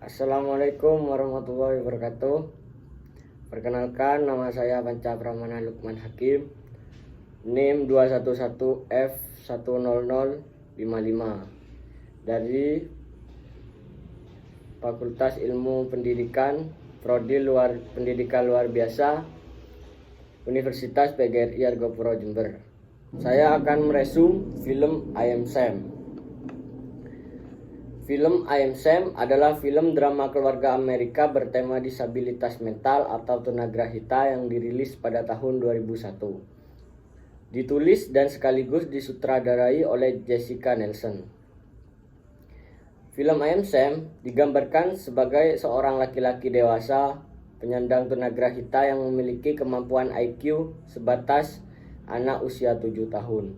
Assalamualaikum warahmatullahi wabarakatuh. Perkenalkan, nama saya Panca Pramana Lukman Hakim, NIM 211F10055 dari Fakultas Ilmu Pendidikan Prodi Pendidikan Luar Biasa Universitas PGRI Argopuro Jember. Saya akan meresum film I Am Sam. Film I Am Sam adalah film drama keluarga Amerika bertema disabilitas mental atau tunagrahita yang dirilis pada tahun 2001. Ditulis dan sekaligus disutradarai oleh Jessica Nelson. Film I Am Sam digambarkan sebagai seorang laki-laki dewasa penyandang tunagrahita yang memiliki kemampuan IQ sebatas anak usia 7 tahun.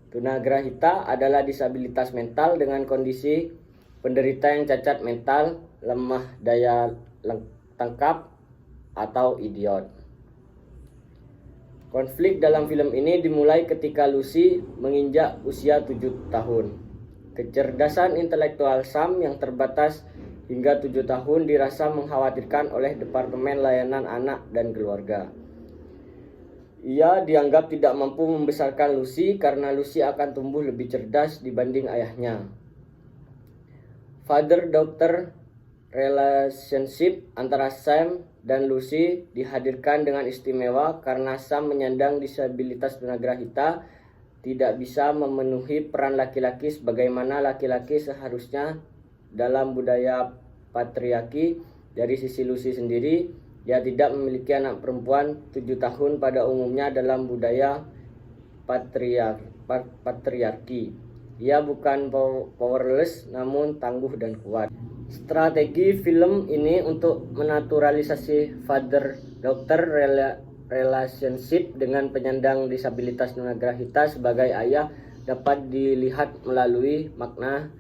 Tunagrahita adalah disabilitas mental dengan kondisi penderita yang cacat mental, lemah daya tangkap, atau idiot. Konflik dalam film ini dimulai ketika Lucy menginjak usia 7 tahun. Kecerdasan intelektual Sam yang terbatas hingga 7 tahun dirasa mengkhawatirkan oleh Departemen Layanan Anak dan Keluarga. Ia dianggap tidak mampu membesarkan Lucy karena Lucy akan tumbuh lebih cerdas dibanding ayahnya. Father-daughter relationship antara Sam dan Lucy dihadirkan dengan istimewa karena Sam menyandang disabilitas tunagrahita tidak bisa memenuhi peran laki-laki sebagaimana laki-laki seharusnya dalam budaya patriarki. Dari sisi Lucy sendiri, dia tidak memiliki anak perempuan 7 tahun pada umumnya dalam budaya patriarki. Ia bukan powerless namun tangguh dan kuat. Strategi film ini untuk menaturalisasi father-daughter relationship dengan penyandang disabilitas tunagrahita sebagai ayah dapat dilihat melalui makna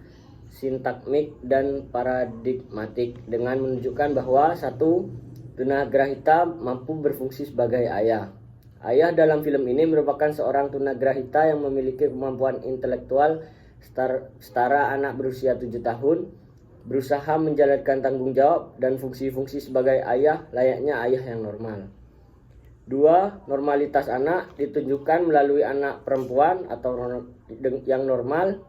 sintakmik dan paradigmatik dengan menunjukkan bahwa satu, tunagrahita mampu berfungsi sebagai ayah. Ayah dalam film ini merupakan seorang tunagrahita yang memiliki kemampuan intelektual setara anak berusia 7 tahun, berusaha menjalankan tanggung jawab dan fungsi-fungsi sebagai ayah layaknya ayah yang normal. 2. Normalitas anak ditunjukkan melalui anak perempuan atau yang normal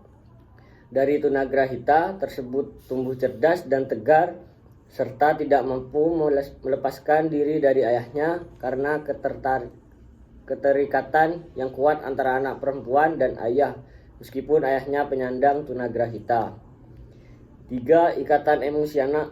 dari tunagrahita tersebut tumbuh cerdas dan tegar serta tidak mampu melepaskan diri dari ayahnya karena keterikatan yang kuat antara anak perempuan dan ayah meskipun ayahnya penyandang tunagrahita. 3. Ikatan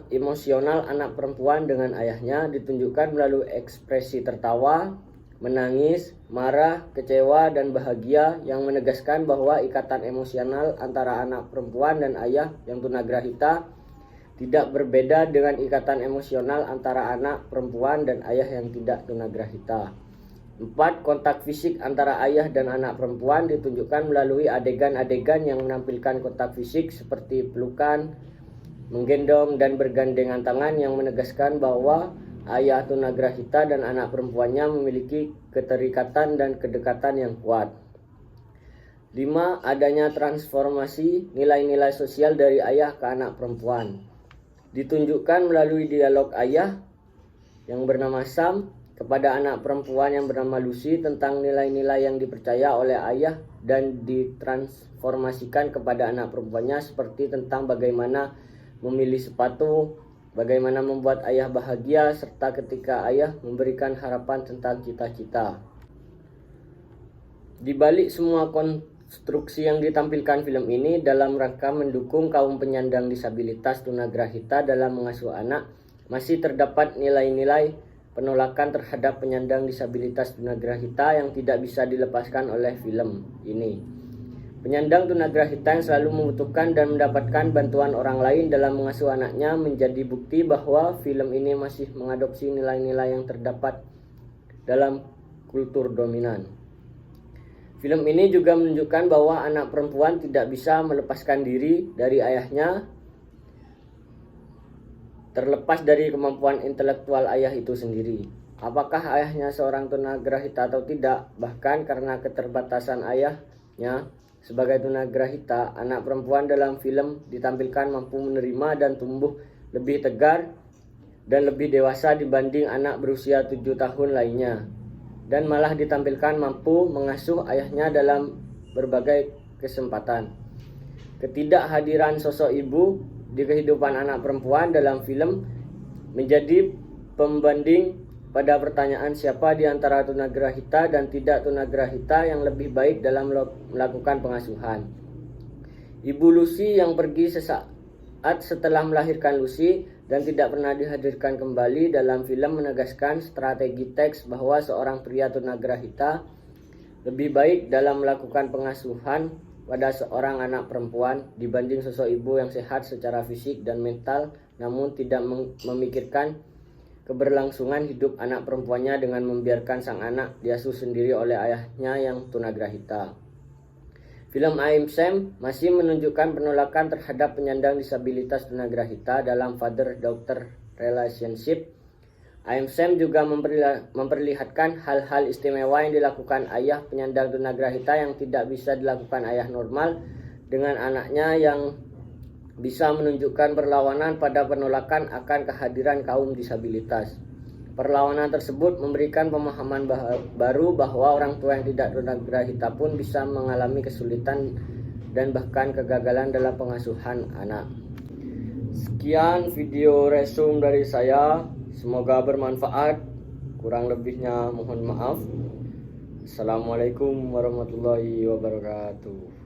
emosional anak perempuan dengan ayahnya ditunjukkan melalui ekspresi tertawa, menangis, marah, kecewa, dan bahagia yang menegaskan bahwa ikatan emosional antara anak perempuan dan ayah yang tunagrahita tidak berbeda dengan ikatan emosional antara anak perempuan dan ayah yang tidak tunagrahita. 4. Kontak fisik antara ayah dan anak perempuan ditunjukkan melalui adegan-adegan yang menampilkan kontak fisik seperti pelukan, menggendong, dan bergandengan tangan yang menegaskan bahwa ayah tunagrahita dan anak perempuannya memiliki keterikatan dan kedekatan yang kuat. 5. Adanya transformasi nilai-nilai sosial dari ayah ke anak perempuan. Ditunjukkan melalui dialog ayah yang bernama Sam kepada anak perempuan yang bernama Lucy tentang nilai-nilai yang dipercaya oleh ayah dan ditransformasikan kepada anak perempuannya seperti tentang bagaimana memilih sepatu, bagaimana membuat ayah bahagia, serta ketika ayah memberikan harapan tentang cita-cita. Di balik semua konstruksi yang ditampilkan film ini dalam rangka mendukung kaum penyandang disabilitas tunagrahita dalam mengasuh anak, masih terdapat nilai-nilai penolakan terhadap penyandang disabilitas tunagrahita yang tidak bisa dilepaskan oleh film ini. Penyandang tunagrahita yang selalu membutuhkan dan mendapatkan bantuan orang lain dalam mengasuh anaknya menjadi bukti bahwa film ini masih mengadopsi nilai-nilai yang terdapat dalam kultur dominan. Film ini juga menunjukkan bahwa anak perempuan tidak bisa melepaskan diri dari ayahnya terlepas dari kemampuan intelektual ayah itu sendiri. Apakah ayahnya seorang tunagrahita atau tidak, bahkan karena keterbatasan ayahnya sebagai tunagrahita, anak perempuan dalam film ditampilkan mampu menerima dan tumbuh lebih tegar, dan lebih dewasa dibanding anak berusia 7 tahun lainnya, dan malah ditampilkan mampu mengasuh ayahnya dalam berbagai kesempatan. Ketidakhadiran sosok ibu di kehidupan anak perempuan dalam film menjadi pembanding pada pertanyaan siapa di antara tunagrahita dan tidak tunagrahita yang lebih baik dalam melakukan pengasuhan. Ibu Lucy yang pergi sesaat setelah melahirkan Lucy dan tidak pernah dihadirkan kembali dalam film menegaskan strategi teks bahwa seorang pria tunagrahita lebih baik dalam melakukan pengasuhan pada seorang anak perempuan dibanding sosok ibu yang sehat secara fisik dan mental namun tidak memikirkan keberlangsungan hidup anak perempuannya dengan membiarkan sang anak diasuh sendiri oleh ayahnya yang tunagrahita. Film I Am Sam masih menunjukkan penolakan terhadap penyandang disabilitas tunagrahita dalam father-daughter relationship. I Am Sam juga memperlihatkan hal-hal istimewa yang dilakukan ayah penyandang tunagrahita yang tidak bisa dilakukan ayah normal dengan anaknya, yang bisa menunjukkan perlawanan pada penolakan akan kehadiran kaum disabilitas. Perlawanan tersebut memberikan pemahaman baru bahwa orang tua yang tidak tunagrahita pun bisa mengalami kesulitan dan bahkan kegagalan dalam pengasuhan anak. Sekian video resume dari saya, semoga bermanfaat. Kurang lebihnya mohon maaf. Assalamualaikum warahmatullahi wabarakatuh.